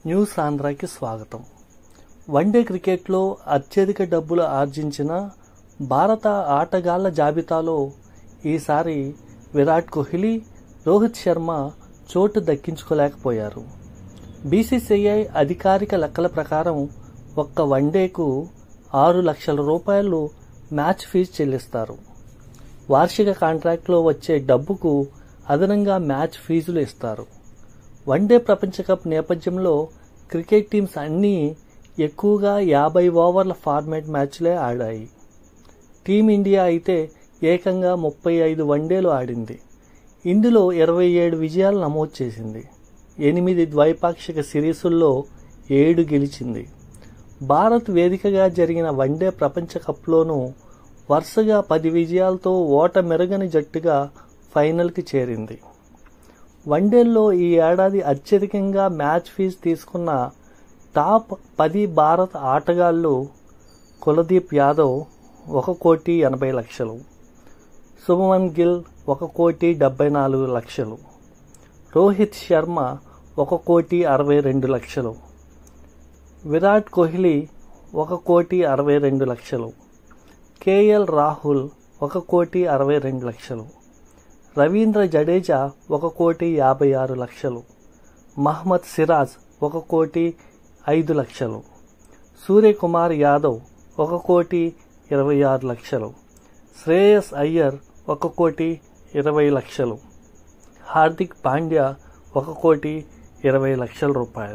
News ఆంధ్రాకి స్వాగతం. One day క్రికెట్లో అత్యధిక డబ్బులు ఆర్జించిన భారత ఆటగాళ్ల జాబితాలో ఈసారి విరాట్ కోహ్లీ, రోహిత్ శర్మ చోటు దక్కించుకోలేకపోయారు. బీసీసీఐ అధికారిక లెక్కల ప్రకారం ఒక్క వన్డేకు 6 లక్షల రూపాయలు మ్యాచ్ ఫీజు చెల్లిస్తారు. వార్షిక కాంట్రాక్ట్లో వచ్చే డబ్బుకు అదనంగా మ్యాచ్ ఫీజులు ఇస్తారు. వన్డే ప్రపంచ కప్ నేపథ్యంలో క్రికెట్ టీమ్స్ అన్నీ ఎక్కువగా 50 ఓవర్ల ఫార్మాట్ మ్యాచ్లే ఆడాయి. టీమిండియా అయితే ఏకంగా 35 వన్డేలు ఆడింది. ఇందులో 27 విజయాలు నమోదు చేసింది. 8 ద్వైపాక్షిక సిరీసుల్లో 7 గెలిచింది. భారత్ వేదికగా జరిగిన వన్డే ప్రపంచ కప్లోనూ వరుసగా 10 విజయాలతో ఓటమెరగని జట్టుగా ఫైనల్కి చేరింది. వన్డేల్లో ఈ ఏడాది అత్యధికంగా మ్యాచ్ ఫీజు తీసుకున్న టాప్ 10 భారత ఆటగాళ్లు: కులదీప్ యాదవ్ 1,80,00,000, శుభమన్ గిల్ 1,74,00,000, రోహిత్ శర్మ 1,62,00,000, విరాట్ కోహ్లీ 1,62,00,000, కేఎల్ రాహుల్ 1,62,00,000, రవీంద్ర జడేజా 1,56,00,000, మహ్మద్ సిరాజ్ 1,05,00,000, సూర్యకుమార్ యాదవ్ 1,26,00,000, శ్రేయస్ అయ్యర్ 1,20,00,000, హార్దిక్ పాండ్యా 1,20,00,000 రూపాయలు.